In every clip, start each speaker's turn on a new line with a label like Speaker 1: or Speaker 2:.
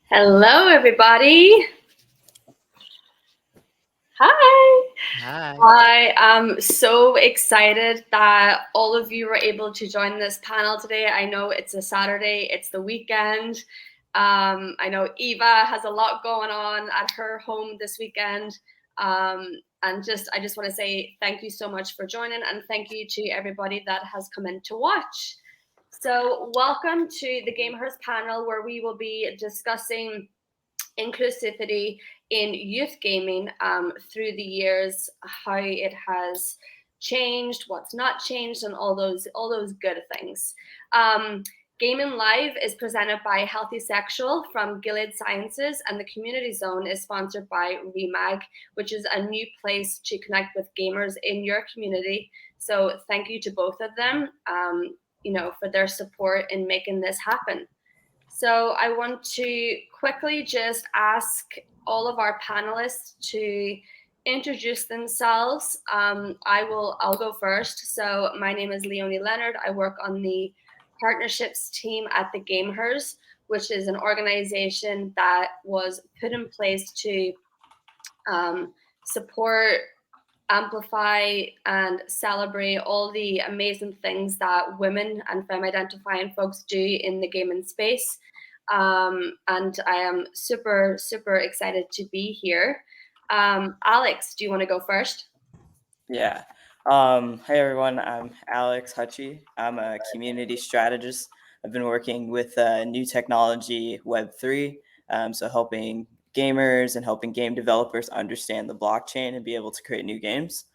Speaker 1: Hello, everybody. Hi.
Speaker 2: Hi.
Speaker 1: I am so excited that all of you were able to join this panel today. I know it's a Saturday, it's the weekend. I know Eva has a lot going on at her home this weekend. And I just want to say thank you so much for joining, and thank you to everybody that has come in to watch. So welcome to the GameHERS panel, where we will be discussing inclusivity in youth gaming through the years, how it has changed, what's not changed, and all those good things. Gaming Live is presented by Healthysexual from Gilead Sciences, and the Community Zone is sponsored by Remag, which is a new place to connect with gamers in your community. So thank you to both of them, for their support in making this happen. So I want to quickly just ask all of our panelists to introduce themselves. I'll go first. So my name is Leonie Leonard. I work on the partnerships team at the GameHERS, which is an organization that was put in place to support, amplify, and celebrate all the amazing things that women and femme-identifying folks do in the gaming space. And I am super, super excited to be here. Alex, do you want to go first?
Speaker 2: Yeah. Hi, everyone. I'm Alex Hutchie. I'm a community strategist. I've been working with new technology, Web3, so helping gamers and helping game developers understand the blockchain and be able to create new games.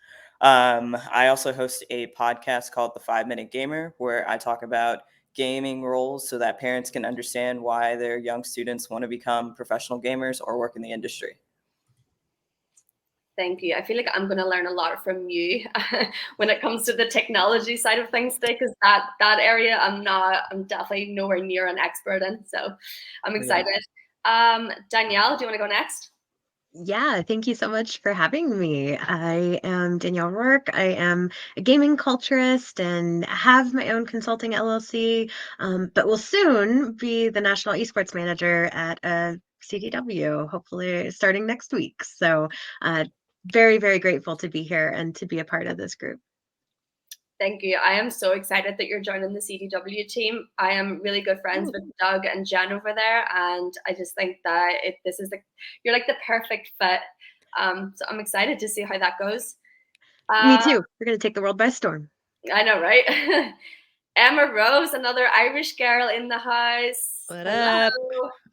Speaker 2: I also host a podcast called The 5 Minute Gamer, where I talk about gaming roles so that parents can understand why their young students want to become professional gamers or work in the industry.
Speaker 1: Thank you. I feel like I'm going to learn a lot from you when it comes to the technology side of things today, because that area I'm definitely nowhere near an expert in. So I'm excited. Danielle, do you want to go next?
Speaker 3: Yeah, thank you so much for having me. I am Danielle Rourke. I am a gaming culturist and have my own consulting LLC, but will soon be the National Esports Manager at a CDW, hopefully starting next week. So very, very grateful to be here and to be a part of this group.
Speaker 1: Thank you. I am so excited that you're joining the CDW team. I am really good friends with Doug and Jen over there, and I just think that you're like the perfect fit. So I'm excited to see how that goes.
Speaker 3: Me too. We're going to take the world by storm.
Speaker 1: I know, right? Emma Rose, another Irish girl in the house.
Speaker 4: What
Speaker 1: Hello.
Speaker 4: up?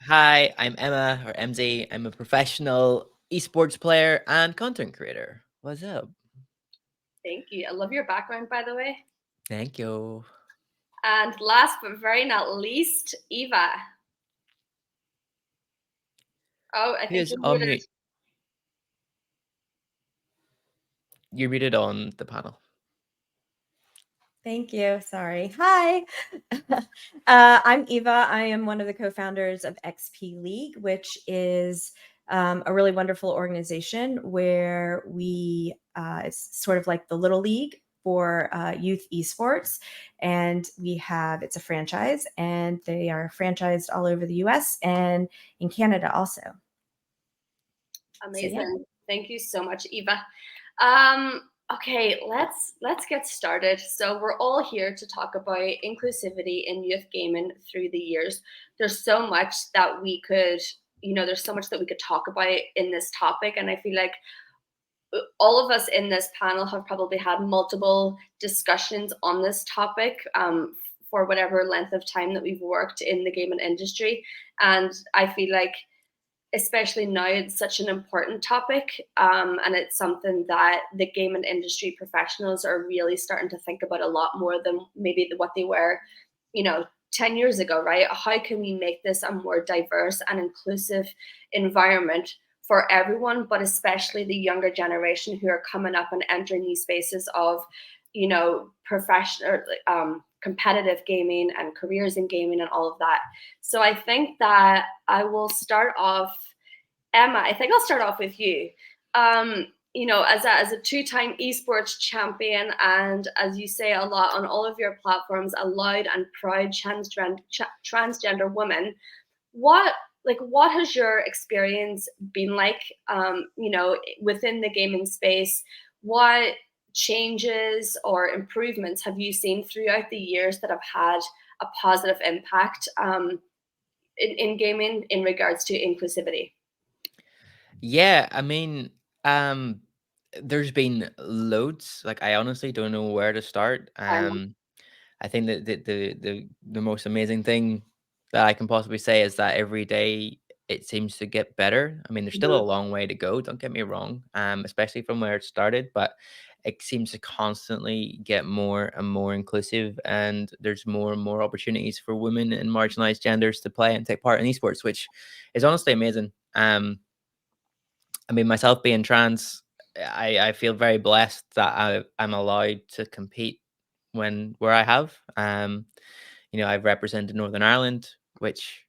Speaker 4: Hi, I'm Emma, or MZ. I'm a professional esports player and content creator. What's up?
Speaker 1: Thank you. I love your background, by the way.
Speaker 4: Thank you.
Speaker 1: And last but very not least, Eva. Oh, I think you're muted.
Speaker 4: You're muted on the panel.
Speaker 5: Thank you. Sorry. Hi, I'm Eva. I am one of the co-founders of XP League, which is a really wonderful organization where it's sort of like the Little League for youth esports. And it's a franchise, and they are franchised all over the US and in Canada also.
Speaker 1: Amazing. So, yeah. Thank you so much, Eva. Okay, let's get started. So we're all here to talk about inclusivity in youth gaming through the years. There's so much that we could talk about in this topic, and I feel like all of us in this panel have probably had multiple discussions on this topic for whatever length of time that we've worked in the gaming industry, and I feel like, especially now, it's such an important topic, and it's something that the gaming industry professionals are really starting to think about a lot more than maybe what they were, 10 years ago, right? How can we make this a more diverse and inclusive environment for everyone, but especially the younger generation who are coming up and entering these spaces of, professional, competitive gaming and careers in gaming and all of that. So I think that I will start off, Emma, I think I'll start off with you. As a two-time esports champion, and as you say a lot on all of your platforms, a loud and proud transgender woman, what like, what has your experience been like, within the gaming space? What changes or improvements have you seen throughout the years that have had a positive impact in gaming in regards to inclusivity?
Speaker 4: Yeah, I mean, there's been loads. Like, I honestly don't know where to start.
Speaker 1: I know.
Speaker 4: I think that the most amazing thing that I can possibly say is that every day it seems to get better. I mean, there's still
Speaker 1: Mhm,
Speaker 4: a long way to go, don't get me wrong, especially from where it started, but it seems to constantly get more and more inclusive, and there's more and more opportunities for women and marginalized genders to play and take part in esports, which is honestly amazing. I mean, myself being trans, I feel very blessed that I'm allowed to compete where I have. I've represented Northern Ireland, which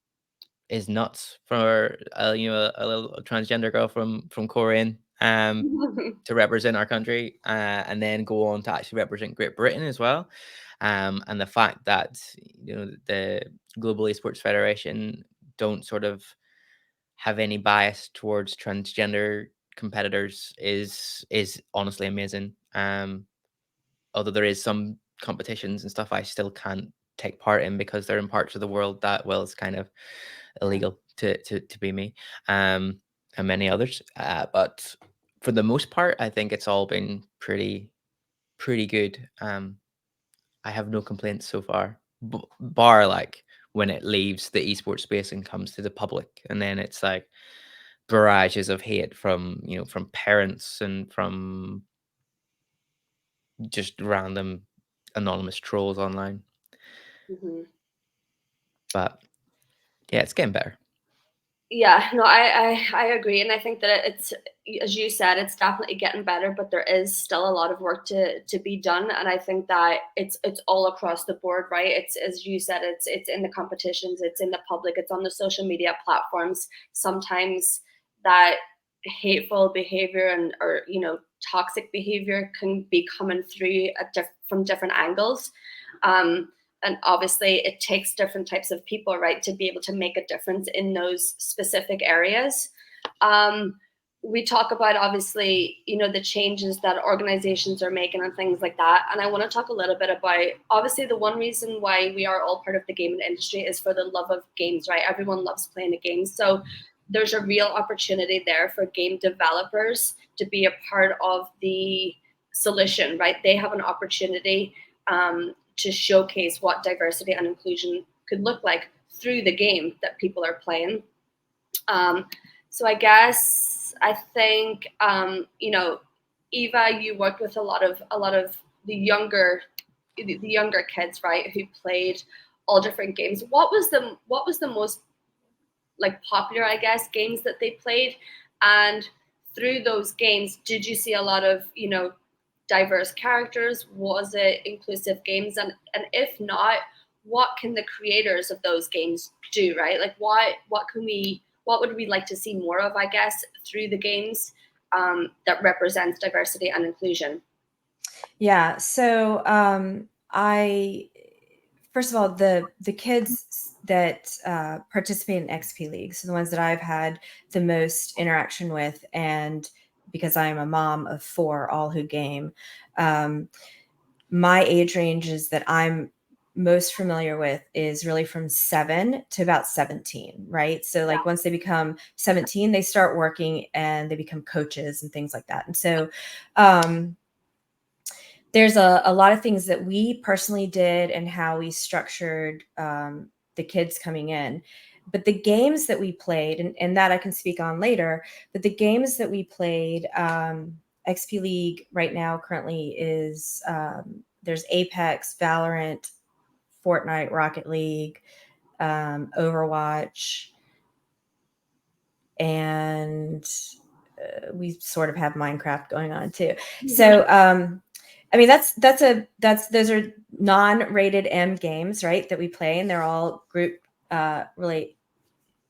Speaker 4: is nuts for a little transgender girl from Korean to represent our country, and then go on to actually represent Great Britain as well. And the fact that the Global Esports Federation don't sort of have any bias towards transgender competitors is honestly amazing. Although there is some competitions and stuff I still can't take part in because they're in parts of the world that, well, it's kind of illegal to be me, and many others. But for the most part, I think it's all been pretty good. I have no complaints so far, bar like when it leaves the esports space and comes to the public, and then it's like barrages of hate from parents and from just random anonymous trolls online.
Speaker 1: mhm.
Speaker 4: But yeah, it's getting better.
Speaker 1: Yeah, no, I agree, and I think that it's, as you said, it's definitely getting better, but there is still a lot of work to be done, and I think that it's all across the board, right? It's, as you said, it's in the competitions, it's in the public, it's on the social media platforms. Sometimes that hateful behavior or toxic behavior can be coming through from different angles. Um, and obviously it takes different types of people, right, to be able to make a difference in those specific areas. We talk about, obviously, the changes that organizations are making and things like that, and I want to talk a little bit about, obviously, the one reason why we are all part of the gaming industry is for the love of games, right? Everyone loves playing the games, so there's a real opportunity there for game developers to be a part of the solution, right? They have an opportunity to showcase what diversity and inclusion could look like through the game that people are playing. So I think Eva, you worked with a lot of the younger kids, right, who played all different games. What was the most like popular, I guess, games that they played? And through those games, did you see a lot of diverse characters? Was it inclusive games? And if not, what can the creators of those games do, right? Like what would we like to see more of, I guess, through the games that represents diversity and inclusion?
Speaker 5: Yeah. So I first of all, the kids that participate in XP League, so the ones that I've had the most interaction with, and because I am a mom of 4, all who game, my age ranges that I'm most familiar with is really from 7 to about 17, right? So like once they become 17, they start working and they become coaches and things like that. And so there's a lot of things that we personally did and how we structured the kids coming in. But the games that we played, and that I can speak on later, but the games that we played, XP League right now currently is there's Apex, Valorant, Fortnite, Rocket League, Overwatch, and we sort of have Minecraft going on too. So I mean those are non-rated M games, right, that we play, and they're all group really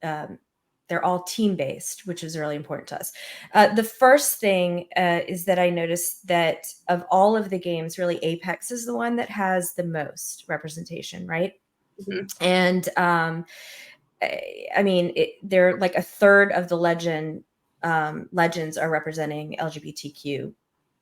Speaker 5: they're all team-based, which is really important to us. The first thing is that I noticed that of all of the games, really Apex is the one that has the most representation, right?
Speaker 1: Mhm.
Speaker 5: And I mean, they're like a third of the legends are representing LGBTQ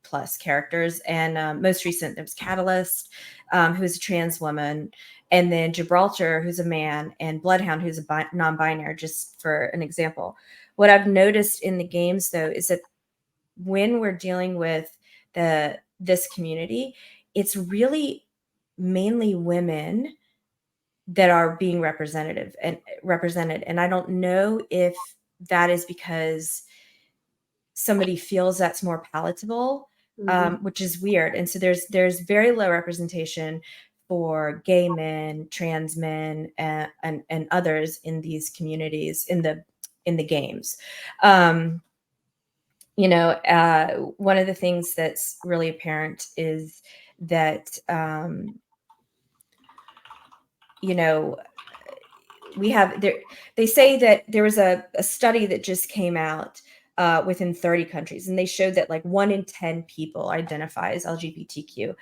Speaker 5: plus characters. And most recent, there was Catalyst, who's a trans woman, and then Gibraltar, who's a man, and Bloodhound, who's a non-binary, just for an example. What I've noticed in the games, though, is that when we're dealing with this community, it's really mainly women that are being represented. And I don't know if that is because somebody feels that's more palatable, which is weird. And so there's very low representation for gay men, trans men, and others in these communities in the games. One of the things that's really apparent is that we have there. They say that there was a study that just came out within 30 countries, and they showed that like 1 in 10 people identify as LGBTQ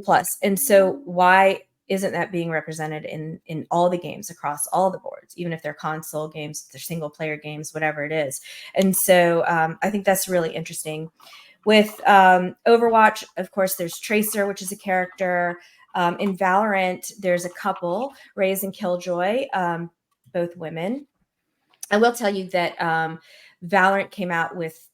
Speaker 5: plus. And so why isn't that being represented in all the games across all the boards, even if they're console games, if they're single player games, whatever it is? And so I think that's really interesting. With Overwatch, of course, there's Tracer, which is a character. In Valorant, there's a couple, Raze and Killjoy, both women. I will tell you that Valorant came out with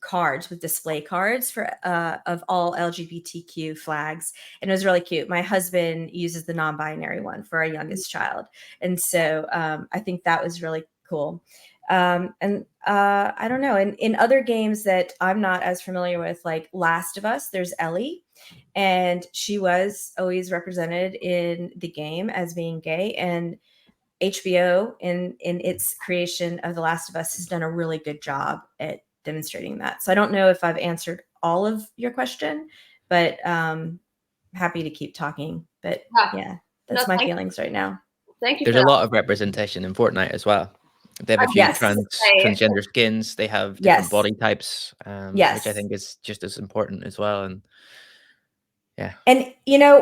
Speaker 5: cards, with display cards for of all LGBTQ flags, and it was really cute. My husband uses the non-binary one for our youngest child, and so I think that was really cool. And I don't know. In other games that I'm not as familiar with, like Last of Us, there's Ellie, and she was always represented in the game as being gay. And HBO in its creation of The Last of Us has done a really good job at demonstrating that. So I don't know if I've answered all of your question, but happy to keep talking. But yeah, that's my feelings right now.
Speaker 1: Thank you.
Speaker 4: There's a lot of representation in Fortnite as well. They have a few transgender skins. They have different body types, which I think is just as important as well. And yeah.
Speaker 5: And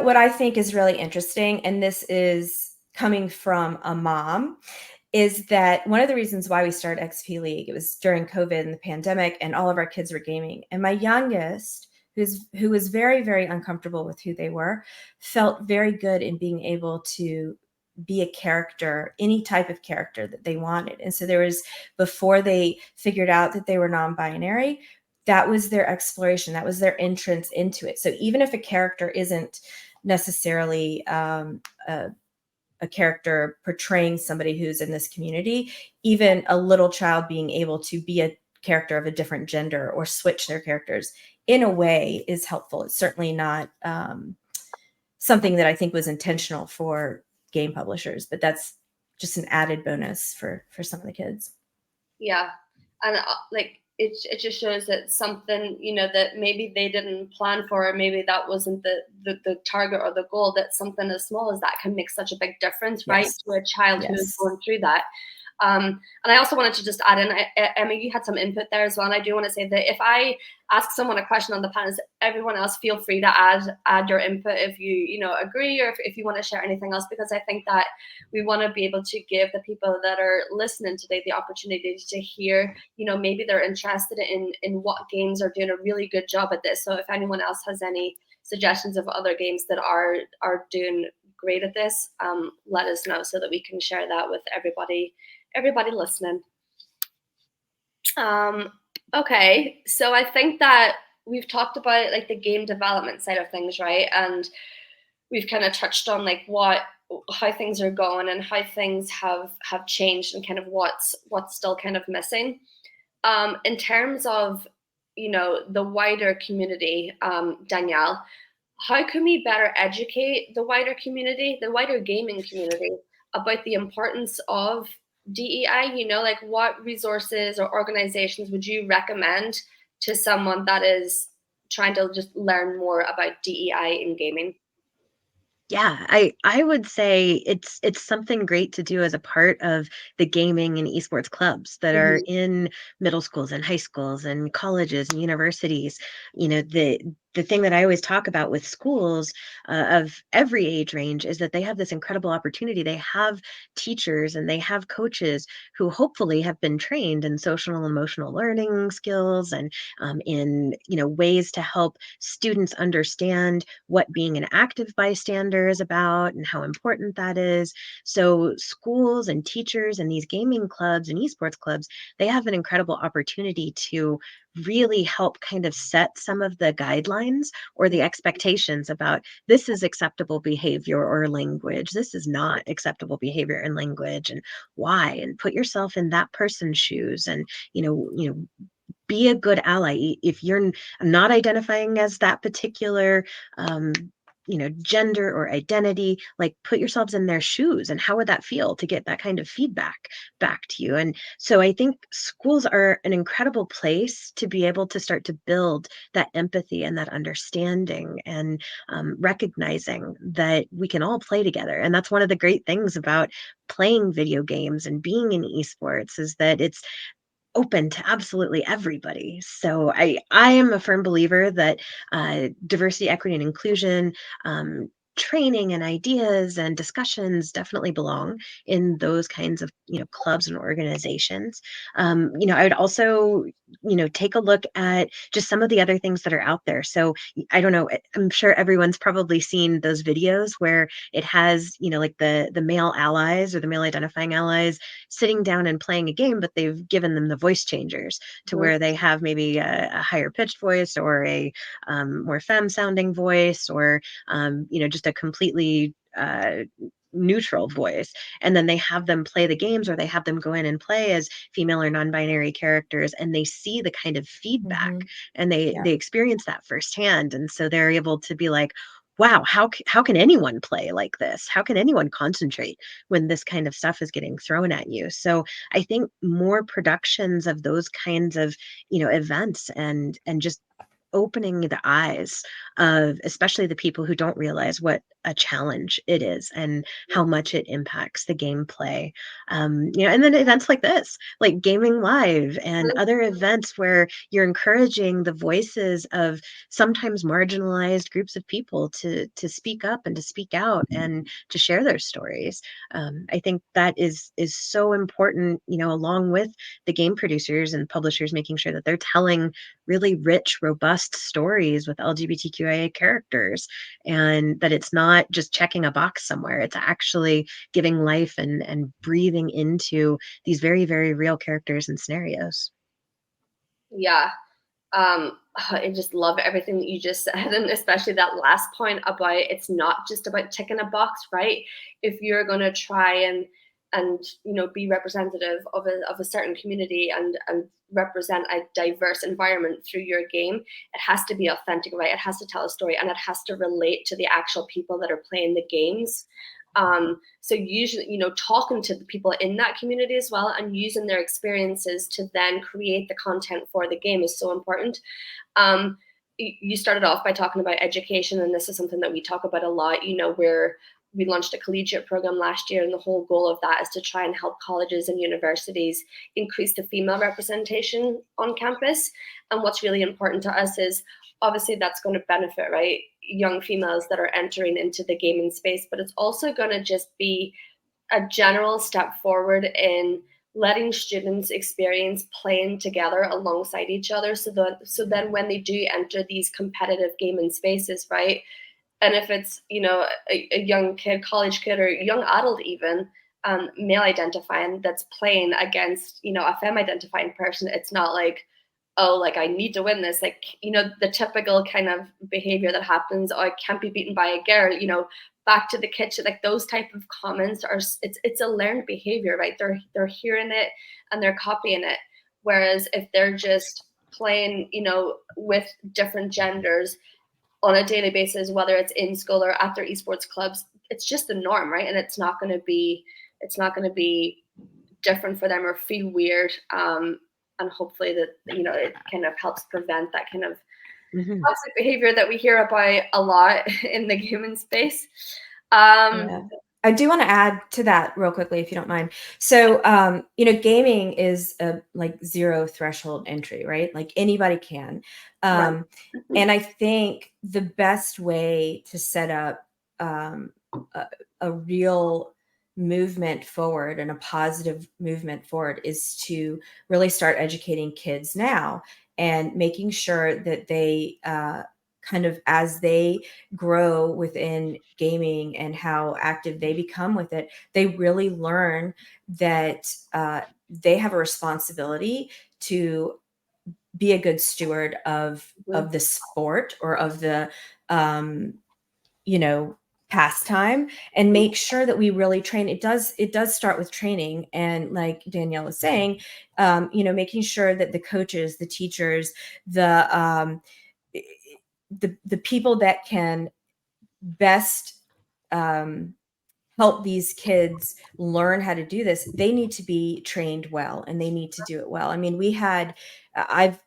Speaker 5: what I think is really interesting, and this is coming from a mom, is that one of the reasons why we started XP League, it was during COVID and the pandemic, and all of our kids were gaming. And my youngest, who was very, very uncomfortable with who they were, felt very good in being able to be a character, any type of character that they wanted. And so before they figured out that they were non-binary, that was their exploration. That was their entrance into it. So even if a character isn't necessarily a character portraying somebody who's in this community, even a little child being able to be a character of a different gender or switch their characters in a way is helpful. It's certainly not something that I think was intentional for game publishers, but that's just an added bonus for some of the kids.
Speaker 1: Yeah. And it just shows that something, that maybe they didn't plan for, or maybe that wasn't the target or the goal, that something as small as that can make such a big difference, right, to a child who is going through that. And I also wanted to just add in, Emma, you had some input there as well. And I do want to say that if I ask someone a question on the panel, everyone else feel free to add your input if you agree, or if you want to share anything else, because I think that we want to be able to give the people that are listening today the opportunity to hear, maybe they're interested in what games are doing a really good job at this. So if anyone else has any suggestions of other games that are doing great at this, let us know so that we can share that with everybody listening. Okay, so I think that we've talked about like the game development side of things, right? And we've kind of touched on like how things are going and how things have changed and kind of what's still kind of missing. In terms of the wider community, Danielle, how can we better educate the wider community, the wider gaming community, about the importance of DEI? Like what resources or organizations would you recommend to someone that is trying to just learn more about DEI in gaming?
Speaker 3: Yeah, I would say it's something great to do as a part of the gaming and esports clubs that are in middle schools and high schools and colleges and universities. the thing that I always talk about with schools of every age range is that they have this incredible opportunity. They have teachers and they have coaches who hopefully have been trained in social and emotional learning skills and in ways to help students understand what being an active bystander is about and how important that is. So schools and teachers and these gaming clubs and esports clubs, they have an incredible opportunity to really help kind of set some of the guidelines or the expectations about this is acceptable behavior or language, this is not acceptable behavior and language, and why, and put yourself in that person's shoes, and be a good ally. If you're not identifying as that particular gender or identity, like put yourselves in their shoes, and how would that feel to get that kind of feedback back to you? And so I think schools are an incredible place to be able to start to build that empathy and that understanding, and recognizing that we can all play together. And that's one of the great things about playing video games and being in esports, is that it's open to absolutely everybody. So I am a firm believer that diversity, equity, and inclusion, training and ideas and discussions definitely belong in those kinds of clubs and organizations. I would also take a look at just some of the other things that are out there. So I don't know, I'm sure everyone's probably seen those videos where it has like the male allies or the male identifying allies sitting down and playing a game, but they've given them the voice changers to where they have maybe a higher pitched voice or a more femme sounding voice, or just a completely neutral voice. And then they have them play the games, or they have them go in and play as female or non-binary characters, and they see the kind of feedback and they experience that firsthand. And so they're able to be like, wow, how can anyone play like this? How can anyone concentrate when this kind of stuff is getting thrown at you? So I think more productions of those kinds of events, and just opening the eyes of especially the people who don't realize what a challenge it is and how much it impacts the gameplay. And then events like this, like Gaming Live and other events where you're encouraging the voices of sometimes marginalized groups of people to speak up and to speak out and to share their stories. I think that is so important, along with the game producers and publishers, making sure that they're telling really rich, robust stories with LGBTQIA characters, and that it's not just checking a box somewhere. It's actually giving life and breathing into these very, very real characters and scenarios.
Speaker 1: Yeah. I just love everything that you just said, and especially that last point about it's not just about ticking a box, right? If you're going to try and be representative of a certain community and represent a diverse environment through your game, it has to be authentic, right? It has to tell a story, and it has to relate to the actual people that are playing the games. So usually, talking to the people in that community as well, and using their experiences to then create the content for the game is so important. You started off by talking about education, and this is something that we talk about a lot. Where we launched a collegiate program last year, and the whole goal of that is to try and help colleges and universities increase the female representation on campus. And what's really important to us is obviously that's going to benefit, right, young females that are entering into the gaming space, but it's also going to just be a general step forward in letting students experience playing together alongside each other, so then when they do enter these competitive gaming spaces, right, and if it's a young kid, college kid, or young adult even, male identifying, that's playing against a femme identifying person, it's not like, oh, like I need to win this, like the typical kind of behavior that happens, oh, I can't be beaten by a girl, back to the kitchen, like those type of comments are, it's a learned behavior, right? They're hearing it and they're copying it. Whereas if they're just playing with different genders on a daily basis, whether it's in school or at their esports clubs, it's just the norm, right? And it's not going to be different for them or feel weird. And hopefully that it kind of helps prevent that kind of toxic behavior that we hear about a lot in the gaming space.
Speaker 5: I do want to add to that real quickly, if you don't mind. So, gaming is a like zero threshold entry, right? Like anybody can.
Speaker 1: Right.
Speaker 5: And I think the best way to set up a real movement forward and a positive movement forward is to really start educating kids now and making sure that they kind of, as they grow within gaming and how active they become with it, they really learn that they have a responsibility to be a good steward of the sport or of the um, pastime, and make sure that we really train. It does start with training, and like Danielle was saying, making sure that the coaches, the teachers, the the people that can best help these kids learn how to do this, they need to be trained well, and they need to do it well. I mean, we had I've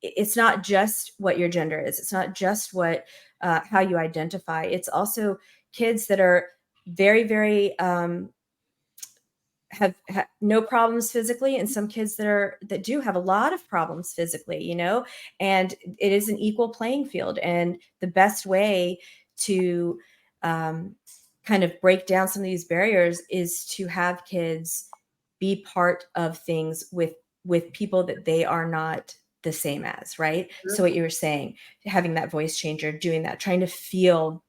Speaker 5: it's not just what your gender is, it's not just what how you identify, it's also kids that are very, very have no problems physically, and some kids that do have a lot of problems physically, and it is an equal playing field. And the best way to kind of break down some of these barriers is to have kids be part of things with people that they are not the same as, right? So what you were saying, having that voice changer, doing that, trying to feel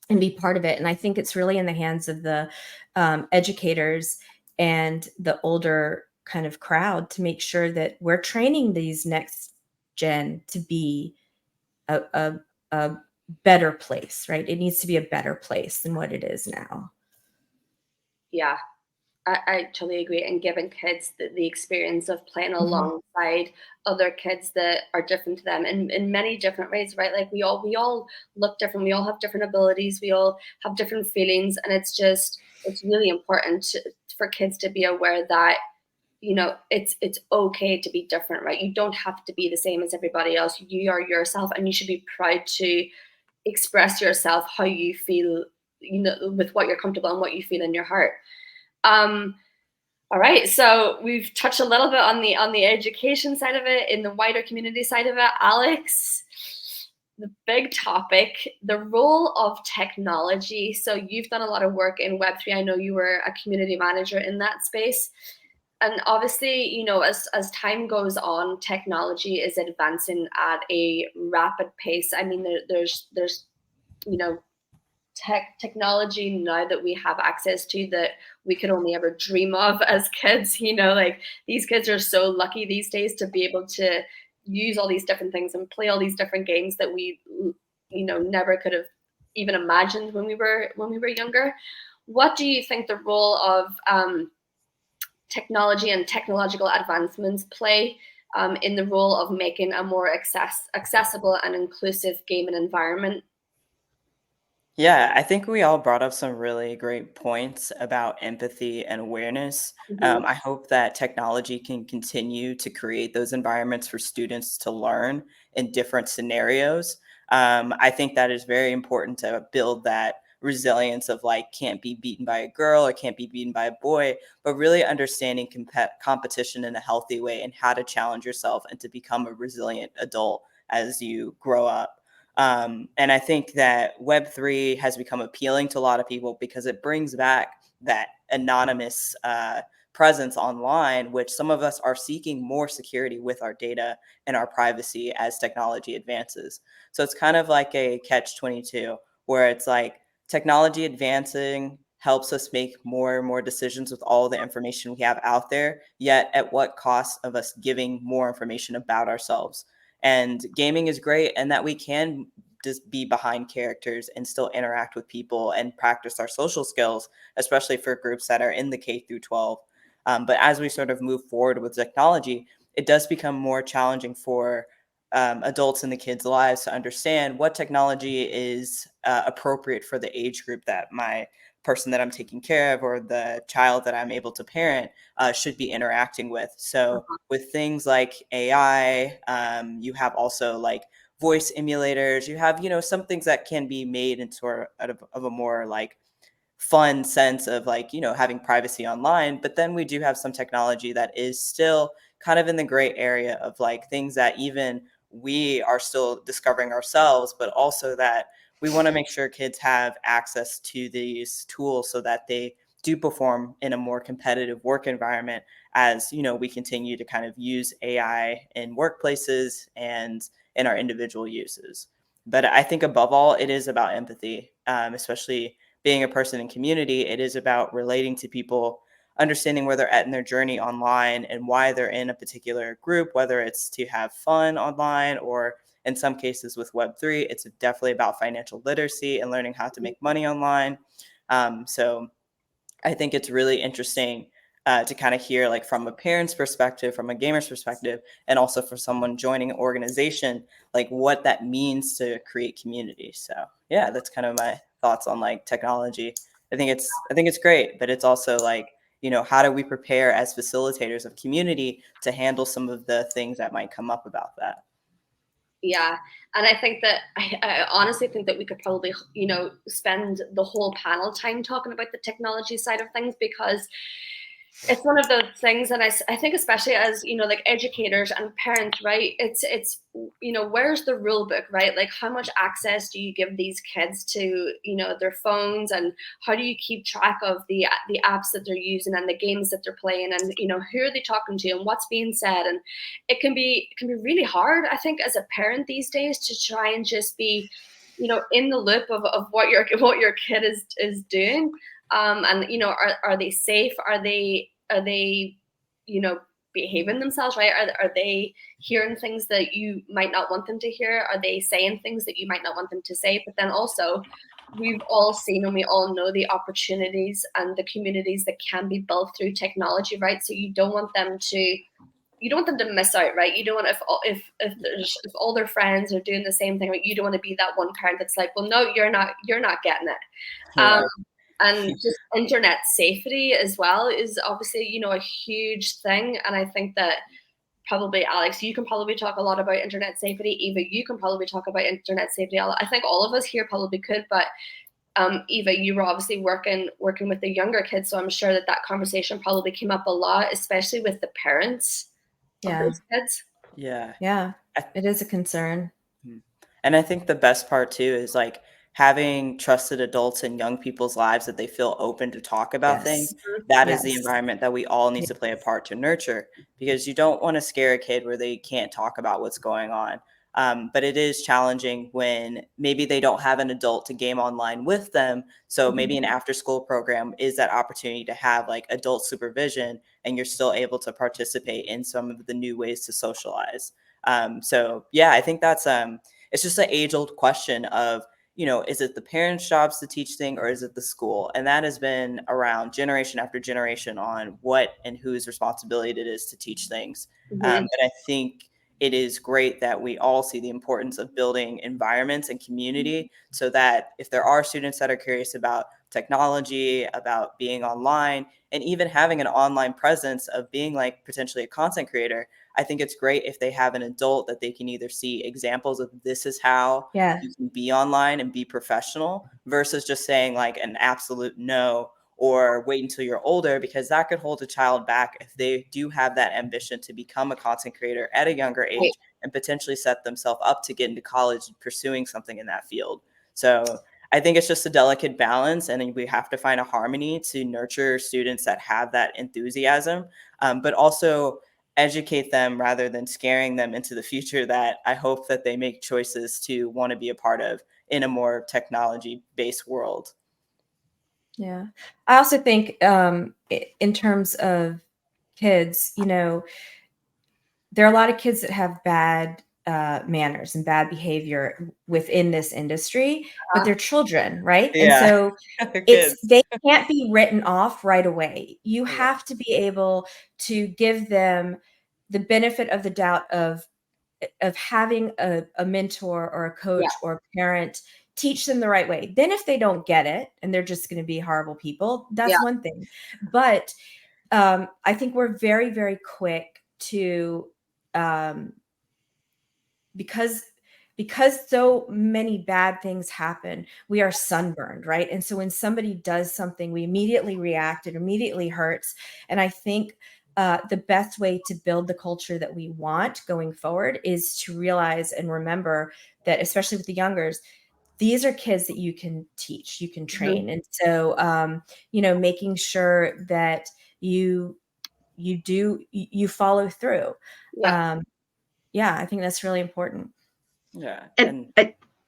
Speaker 5: and be part of it. And I think it's really in the hands of the educators and the older kind of crowd to make sure that we're training these next gen to be a better place, right? It needs to be a better place than what it is now.
Speaker 1: Yeah, I totally agree. And giving kids the experience of playing alongside other kids that are different to them in many different ways, right? Like we all look different. We all have different abilities. We all have different feelings. And it's really important for kids to be aware that, it's okay to be different, right? You don't have to be the same as everybody else. You are yourself, and you should be proud to express yourself how you feel, with what you're comfortable and what you feel in your heart. All right, so we've touched a little bit on the education side of it, in the wider community side of it. Alex, the big topic, the role of technology. So you've done a lot of work in Web3. I know you were a community manager in that space. And obviously, as time goes on, technology is advancing at a rapid pace. I mean, there's technology now that we have access to that we could only ever dream of as kids. Like these kids are so lucky these days to be able to use all these different things and play all these different games that we never could have even imagined when we were younger. What do you think the role of technology and technological advancements play in the role of making a more accessible and inclusive gaming environment?
Speaker 2: Yeah, I think we all brought up some really great points about empathy and awareness. I hope that technology can continue to create those environments for students to learn in different scenarios. I think that is very important to build that resilience of like can't be beaten by a girl or can't be beaten by a boy, but really understanding competition in a healthy way and how to challenge yourself and to become a resilient adult as you grow up. And I think that Web3 has become appealing to a lot of people because it brings back that anonymous presence online, which some of us are seeking more security with our data and our privacy as technology advances. So it's kind of like a catch-22, where it's like technology advancing helps us make more and more decisions with all the information we have out there, yet at what cost of us giving more information about ourselves. And gaming is great, and that we can just be behind characters and still interact with people and practice our social skills, especially for groups that are in the K through 12. But as we sort of move forward with technology, it does become more challenging for adults in the kids' lives to understand what technology is appropriate for the age group that my person that I'm taking care of or the child that I'm able to parent should be interacting with. So with things like AI, you have also like voice emulators. You have, some things that can be made into sort of a more like fun sense of like, having privacy online. But then we do have some technology that is still kind of in the gray area of like things that even we are still discovering ourselves, but also that we want to make sure kids have access to these tools so that they do perform in a more competitive work environment as we continue to kind of use AI in workplaces and in our individual uses. But I think above all, it is about empathy, especially being a person in community. It is about relating to people, understanding where they're at in their journey online and why they're in a particular group, whether it's to have fun online or in some cases with Web3, it's definitely about financial literacy and learning how to make money online. So I think it's really interesting to kind of hear like from a parent's perspective, from a gamer's perspective, and also for someone joining an organization, like what that means to create community. So yeah, that's kind of my thoughts on like technology. I think it's great, but it's also like, how do we prepare as facilitators of community to handle some of the things that might come up about that?
Speaker 1: Yeah. And I think that I honestly think that we could probably, spend the whole panel time talking about the technology side of things, because it's one of those things. And I think especially as, like educators and parents, right? It's, where's the rule book, right? Like how much access do you give these kids to, their phones, and how do you keep track of the apps that they're using and the games that they're playing, and, who are they talking to and what's being said? And it can be really hard, I think, as a parent these days to try and just be, in the loop of what your kid is doing. And are they safe? Are they behaving themselves right? Are they hearing things that you might not want them to hear? Are they saying things that you might not want them to say? But then also, we've all seen and we all know the opportunities and the communities that can be built through technology, right? So you don't want them to miss out, right? You don't want, if all their friends are doing the same thing, right? You don't want to be that one parent that's like, well, no, you're not getting it.
Speaker 2: Yeah.
Speaker 1: And just internet safety as well is obviously, a huge thing. And I think that probably, Alex, you can probably talk a lot about internet safety. Eva, you can probably talk about internet safety. I think all of us here probably could, but Eva, you were obviously working with the younger kids, so I'm sure that conversation probably came up a lot, especially with the parents of those kids.
Speaker 2: Yeah,
Speaker 5: it is a concern.
Speaker 2: And I think the best part too is like having trusted adults in young people's lives that they feel open to talk about things. That is the environment that we all need to play a part to nurture, because you don't want to scare a kid where they can't talk about what's going on. But it is challenging when maybe they don't have an adult to game online with them. So maybe an after school program is that opportunity to have like adult supervision, and you're still able to participate in some of the new ways to socialize. So yeah, I think that's it's just an age-old question of, is it the parents' jobs to teach things, or is it the school? And that has been around generation after generation on what and whose responsibility it is to teach things. But I think it is great that we all see the importance of building environments and community, so that if there are students that are curious about technology, about being online, and even having an online presence of being like potentially a content creator, I think it's great if they have an adult that they can either see examples of this is how you can be online and be professional, versus just saying like an absolute no or wait until you're older, because that could hold a child back if they do have that ambition to become a content creator at a younger age and potentially set themselves up to get into college pursuing something in that field. So I think it's just a delicate balance, and we have to find a harmony to nurture students that have that enthusiasm, but also educate them rather than scaring them into the future that I hope that they make choices to want to be a part of in a more technology-based world.
Speaker 5: Yeah. I also think in terms of kids, there are a lot of kids that have bad manners and bad behavior within this industry, but they're children, right? And so they can't be written off right away. You have to be able to give them the benefit of the doubt of having a mentor or a coach or a parent teach them the right way. Then if they don't get it and they're just going to be horrible people, that's one thing. But I think we're very, very quick to because because so many bad things happen, we are sunburned, right? And so when somebody does something, we immediately react, it immediately hurts. And I think the best way to build the culture that we want going forward is to realize and remember that, especially with the youngers, these are kids that you can teach, you can train. And so, making sure that you follow through.
Speaker 1: Yeah.
Speaker 5: I think that's really important.
Speaker 2: Yeah.
Speaker 3: And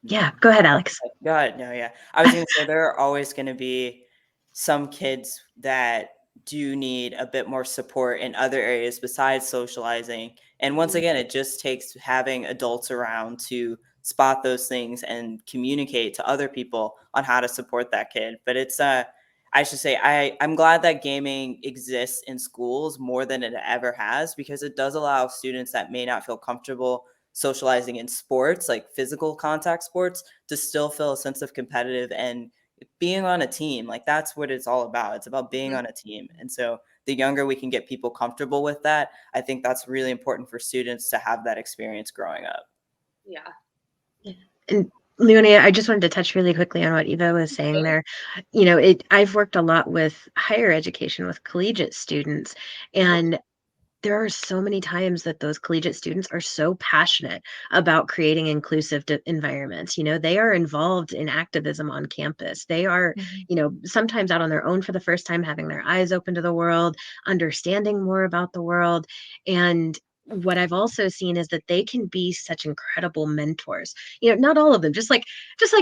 Speaker 3: yeah, go ahead, Alex.
Speaker 2: Go ahead. No, yeah. I was going to say there are always going to be some kids that do need a bit more support in other areas besides socializing. And once again, it just takes having adults around to spot those things and communicate to other people on how to support that kid. But it's I should say I'm glad that gaming exists in schools more than it ever has, because it does allow students that may not feel comfortable socializing in sports, like physical contact sports, to still feel a sense of competitive and being on a team. Like that's what it's all about. It's about being on a team. And so the younger we can get people comfortable with that, I think that's really important for students to have that experience growing up.
Speaker 1: Yeah.
Speaker 3: And Leonie, I just wanted to touch really quickly on what Eva was saying there. I've worked a lot with higher education, with collegiate students, and there are so many times that those collegiate students are so passionate about creating inclusive environments. They are involved in activism on campus. They are, sometimes out on their own for the first time, having their eyes open to the world, understanding more about the world. And what I've also seen is that they can be such incredible mentors. Not all of them, just like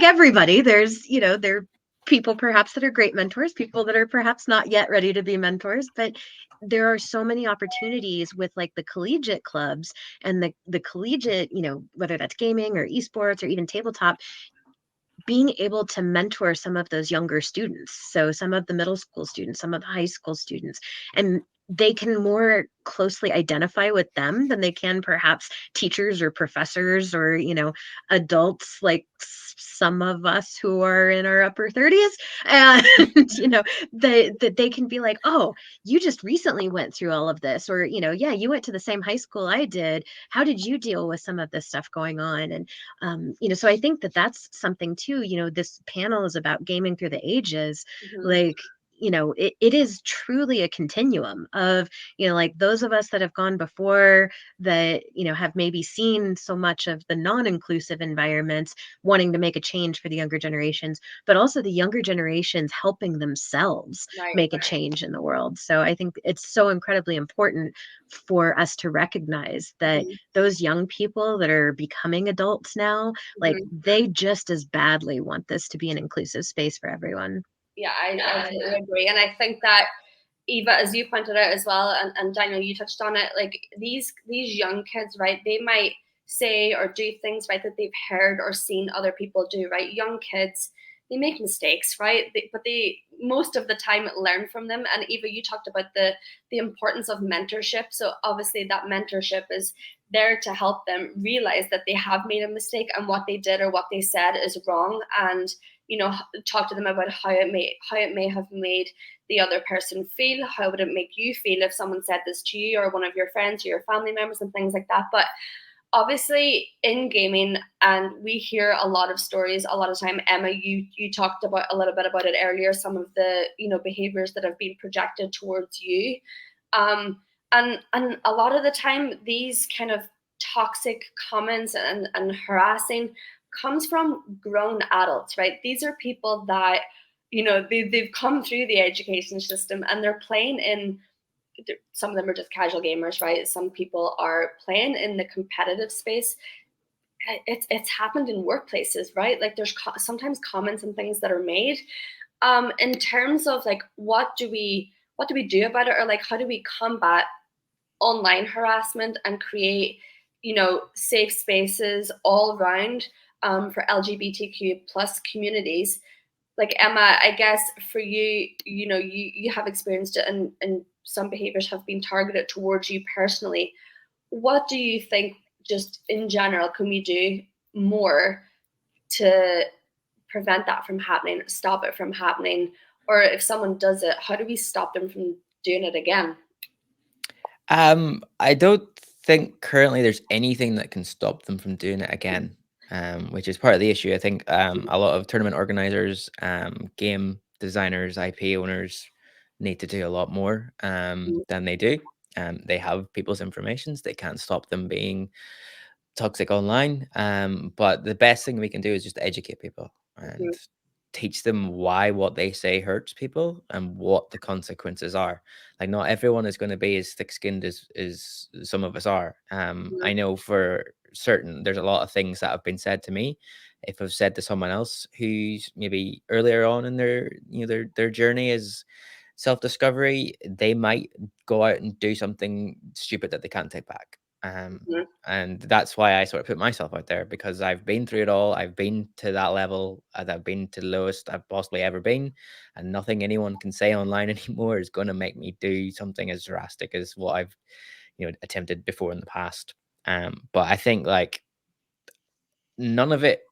Speaker 3: everybody, there's, there are people perhaps that are great mentors, people that are perhaps not yet ready to be mentors, but there are so many opportunities with like the collegiate clubs and the collegiate, whether that's gaming or esports or even tabletop, being able to mentor some of those younger students. So some of the middle school students, some of the high school students, and they can more closely identify with them than they can perhaps teachers or professors or, adults like some of us who are in our upper 30s. And, they can be like, oh, you just recently went through all of this, or, yeah, you went to the same high school I did. How did you deal with some of this stuff going on? And, so I think that that's something too. This panel is about gaming through the ages. Like, it is truly a continuum of, like those of us that have gone before that, have maybe seen so much of the non-inclusive environments, wanting to make a change for the younger generations, but also the younger generations helping themselves make a change in the world. So I think it's so incredibly important for us to recognize that those young people that are becoming adults now, like they just as badly want this to be an inclusive space for everyone.
Speaker 1: Yeah, I totally agree. And I think that Eva, as you pointed out as well, and Daniel, you touched on it, like these young kids, right? They might say or do things, right, that they've heard or seen other people do, right? Young kids, they make mistakes, right? But they most of the time learn from them. And Eva, you talked about the importance of mentorship. So obviously that mentorship is there to help them realize that they have made a mistake and what they did or what they said is wrong, and talk to them about how it may have made the other person feel. How would it make you feel if someone said this to you or one of your friends or your family members and things like that? But obviously in gaming, and we hear a lot of stories a lot of time. Emma, you talked about a little bit about it earlier, some of the behaviors that have been projected towards you, and a lot of the time these kind of toxic comments and harassing comes from grown adults, right? These are people that they've come through the education system and they're playing in, some of them are just casual gamers, right? Some people are playing in the competitive space. It's happened in workplaces, right? Like there's sometimes comments and things that are made. In terms of like what do we do about it, or like how do we combat online harassment and create safe spaces all around for LGBTQ plus communities? Like Emma, I guess for you, you have experienced it, and some behaviors have been targeted towards you personally. What do you think, just in general, can we do more to prevent that from happening, stop it from happening? Or if someone does it, how do we stop them from doing it again?
Speaker 4: I don't think currently there's anything that can stop them from doing it again. which is part of the issue. I think a lot of tournament organizers, game designers, IP owners need to do a lot more than they do. They have people's informations. They can't stop them being toxic online. But the best thing we can do is just educate people and teach them why what they say hurts people and what the consequences are. Like, not everyone is going to be as thick-skinned as some of us are. I know for certain there's a lot of things that have been said to me. If I've said to someone else who's maybe earlier on in their their journey is self-discovery, they might go out and do something stupid that they can't take back. And that's why I sort of put myself out there, because I've been through it all. I've been to that level. I've been to the lowest I've possibly ever been, and nothing anyone can say online anymore is going to make me do something as drastic as what I've attempted before in the past. But I think, like, none of it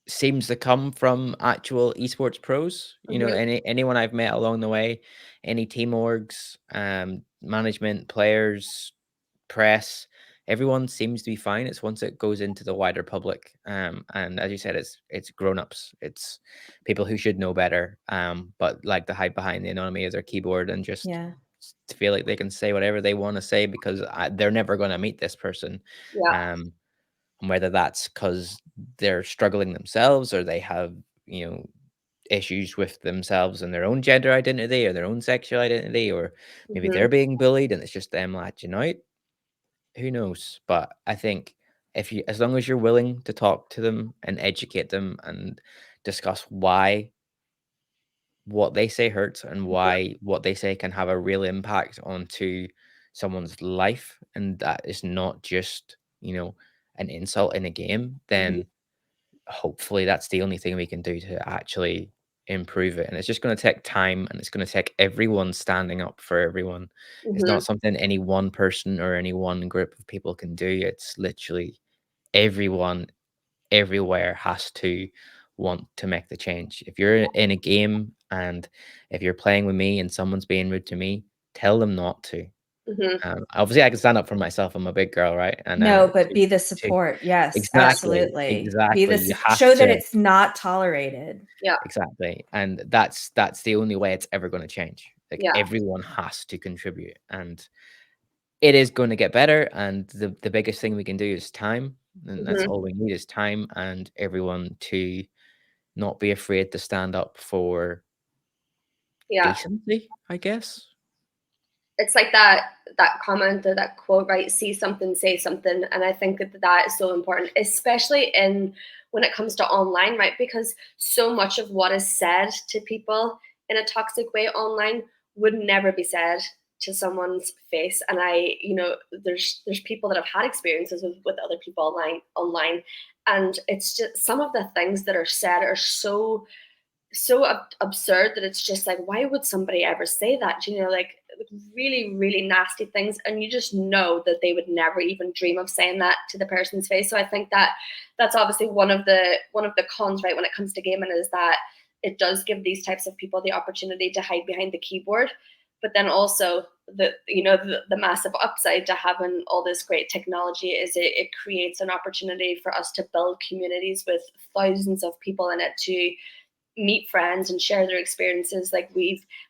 Speaker 4: seems to come from actual esports pros. Anyone I've met along the way, any team orgs, management, players, press, everyone seems to be fine. It's once it goes into the wider public, and as you said, it's grown-ups, it's people who should know better, but like to hide behind the anonymity of their keyboard and just feel like they can say whatever they want to say because they're never going to meet this person. And whether that's because they're struggling themselves or they have issues with themselves and their own gender identity or their own sexual identity, or maybe they're being bullied and it's just them latching out. Who knows? But I think as long as you're willing to talk to them and educate them and discuss why what they say hurts and why what they say can have a real impact onto someone's life, and that is not just, an insult in a game, then hopefully that's the only thing we can do to actually improve it. And it's just going to take time, and it's going to take everyone standing up for everyone. It's not something any one person or any one group of people can do. It's literally everyone everywhere has to want to make the change. If you're in a game and if you're playing with me and someone's being rude to me, tell them not to. Obviously, I can stand up for myself. I'm a big girl, right? And
Speaker 5: No, but be the support. Yes,
Speaker 4: exactly,
Speaker 5: absolutely. Be
Speaker 4: exactly.
Speaker 5: the
Speaker 4: You have
Speaker 5: show that
Speaker 4: to.
Speaker 5: it's not tolerated.
Speaker 4: Exactly. And that's the only way it's ever going to change. Like, everyone has to contribute, and it is going to get better. And the biggest thing we can do is time. And that's all we need is time, and everyone to not be afraid to stand up for decency, I guess.
Speaker 1: It's like that comment or that quote, right? See something, say something. And I think that is so important, especially when it comes to online, right? Because so much of what is said to people in a toxic way online would never be said to someone's face. And there's people that have had experiences with other people online. And it's just some of the things that are said are so absurd that it's just like, why would somebody ever say that? Like really, really nasty things. And you just know that they would never even dream of saying that to the person's face. So I think that's obviously one of the cons, right, when it comes to gaming, is that it does give these types of people the opportunity to hide behind the keyboard. But then also the massive upside to having all this great technology is it creates an opportunity for us to build communities with thousands of people in it to meet friends and share their experiences. Like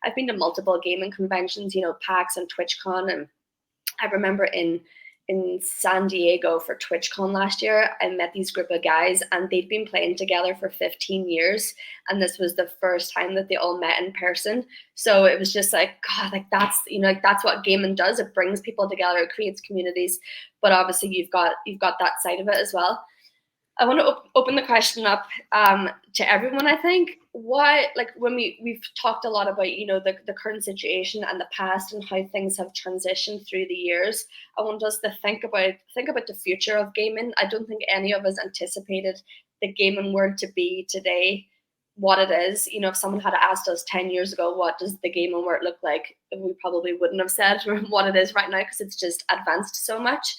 Speaker 1: I've been to multiple gaming conventions, PAX and TwitchCon, and I remember in San Diego for TwitchCon last year, I met these group of guys and they'd been playing together for 15 years. And this was the first time that they all met in person. So it was just like, God, like that's, that's what gaming does. It brings people together, it creates communities, but obviously you've got that side of it as well. I want to open the question up to everyone. I think when we've talked a lot about the current situation and the past and how things have transitioned through the years. I want us to think about the future of gaming. I don't think any of us anticipated the gaming world to be today what it is. If someone had asked us 10 years ago, what does the gaming world look like, we probably wouldn't have said what it is right now, because it's just advanced so much.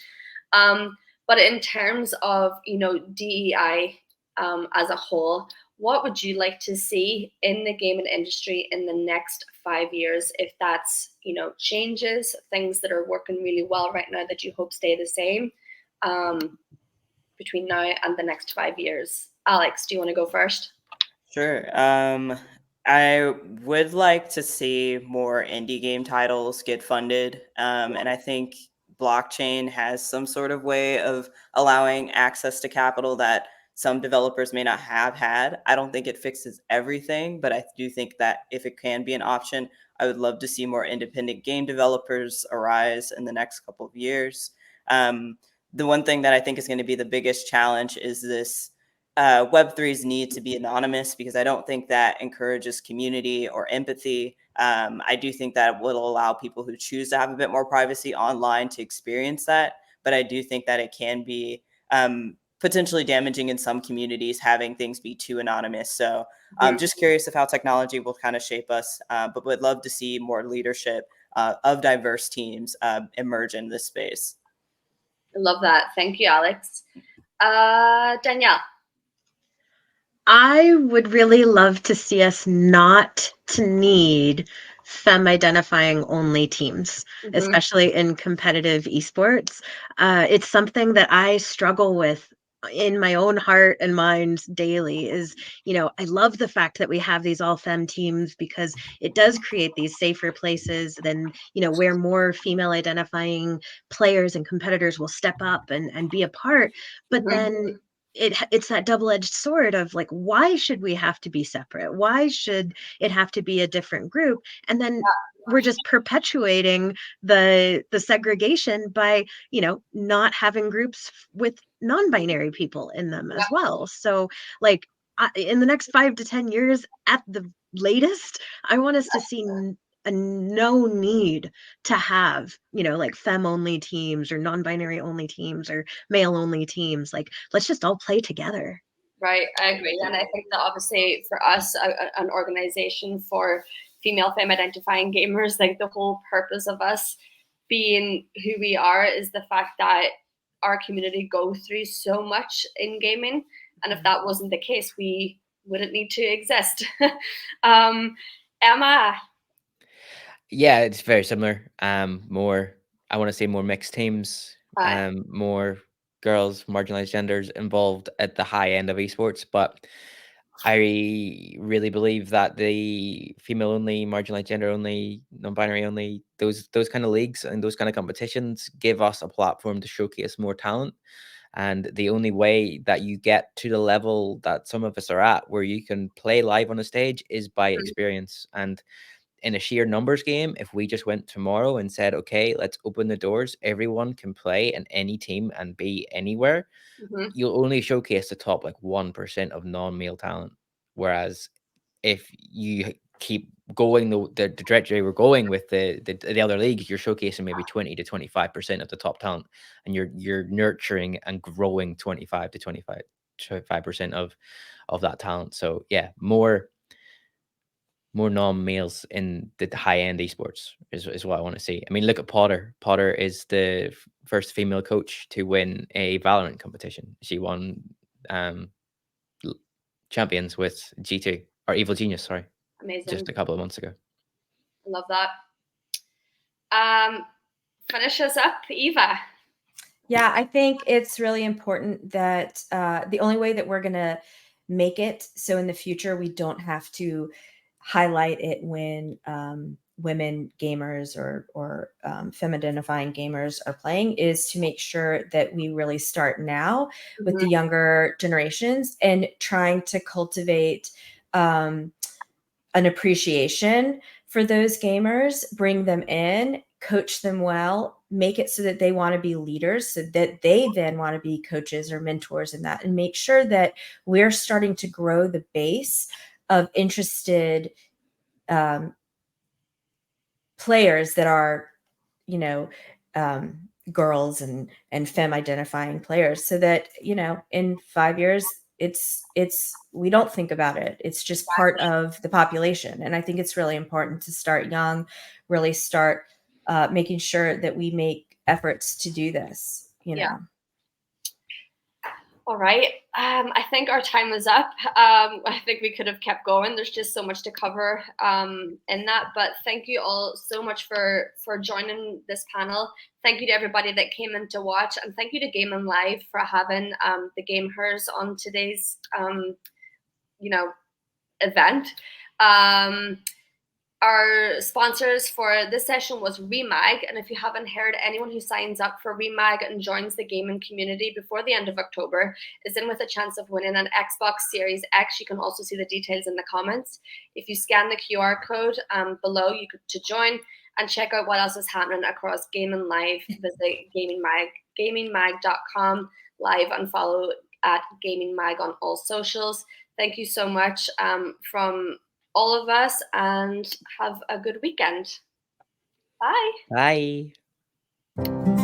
Speaker 1: But in terms of, DEI as a whole, what would you like to see in the gaming industry in the next 5 years? If that's, changes, things that are working really well right now that you hope stay the same. between now and the next 5 years? Alex, do you want to go first?
Speaker 2: Sure. I would like to see more indie game titles get funded. And I think blockchain has some sort of way of allowing access to capital that some developers may not have had. I don't think it fixes everything, but I do think that if it can be an option, I would love to see more independent game developers arise in the next couple of years. The one thing that I think is going to be the biggest challenge is this Web3s need to be anonymous, because I don't think that encourages community or empathy. I do think that will allow people who choose to have a bit more privacy online to experience that. But I do think that it can be potentially damaging in some communities, having things be too anonymous. So I'm just curious of how technology will kind of shape us, but would love to see more leadership of diverse teams emerge in this space.
Speaker 1: I love that. Thank you, Alex. Danielle.
Speaker 3: I would really love to see us not to need femme identifying only teams, especially in competitive esports. It's something that I struggle with in my own heart and mind daily is, I love the fact that we have these all femme teams, because it does create these safer places than, where more female identifying players and competitors will step up and be a part. But then it's that double-edged sword of like, why should we have to be separate? Why should it have to be a different group? And then we're just perpetuating the segregation by, not having groups with non-binary people in them as well. So like, in the next 5 to 10 years at the latest, I want us to see no need to have, like femme only teams or non-binary only teams or male only teams. Like, let's just all play together.
Speaker 1: Right, I agree. And I think that obviously for us, an organization for female femme identifying gamers, like the whole purpose of us being who we are is the fact that our community go through so much in gaming. And if that wasn't the case, we wouldn't need to exist. Emma.
Speaker 4: Yeah, it's very similar. More, I want to say more mixed teams, more girls, marginalized genders involved at the high end of esports. But I really believe that the female only, marginalized gender only, non-binary only, those kind of leagues and those kind of competitions give us a platform to showcase more talent. And the only way that you get to the level that some of us are at, where you can play live on a stage, is by experience. And in a sheer numbers game, if we just went tomorrow and said, okay, let's open the doors, everyone can play in any team and be anywhere, you'll only showcase the top like 1% of non-male talent. Whereas if you keep going the trajectory we're going with the other leagues, you're showcasing maybe 20 to 25% of the top talent, and you're nurturing and growing 25 to 25% of that talent. So yeah, more non-males in the high-end esports is what I want to see. I mean, look at Potter. Potter is the first female coach to win a Valorant competition. She won champions with G2 or Evil Genius, sorry.
Speaker 1: Amazing.
Speaker 4: Just a couple of months ago.
Speaker 1: I love that. Finish us up, Eva.
Speaker 5: Yeah, I think it's really important that the only way that we're going to make it so in the future we don't have to highlight it when women gamers or femme identifying gamers are playing is to make sure that we really start now with the younger generations and trying to cultivate an appreciation for those gamers, bring them in, coach them well, make it so that they want to be leaders, so that they then want to be coaches or mentors in that, and make sure that we're starting to grow the base of interested players that are, girls and femme identifying players, so that, in 5 years, we don't think about it. It's just part of the population. And I think it's really important to start young, really start making sure that we make efforts to do this,
Speaker 1: Yeah. All right. I think our time is up. I think we could have kept going. There's just so much to cover in that. But thank you all so much for joining this panel. Thank you to everybody that came in to watch, and thank you to Gayming Live for having the GameHERS on today's event. Our sponsors for this session was Remag, and if you haven't heard, anyone who signs up for Remag and joins the gaming community before the end of October is in with a chance of winning an Xbox Series X. You can also see the details in the comments. If you scan the QR code below, you could to join and check out what else is happening across Gayming Live. Visit gamingnmag.com live and follow at Gayming Mag on all socials. Thank you so much from all of us, and have a good weekend. Bye.
Speaker 4: Bye.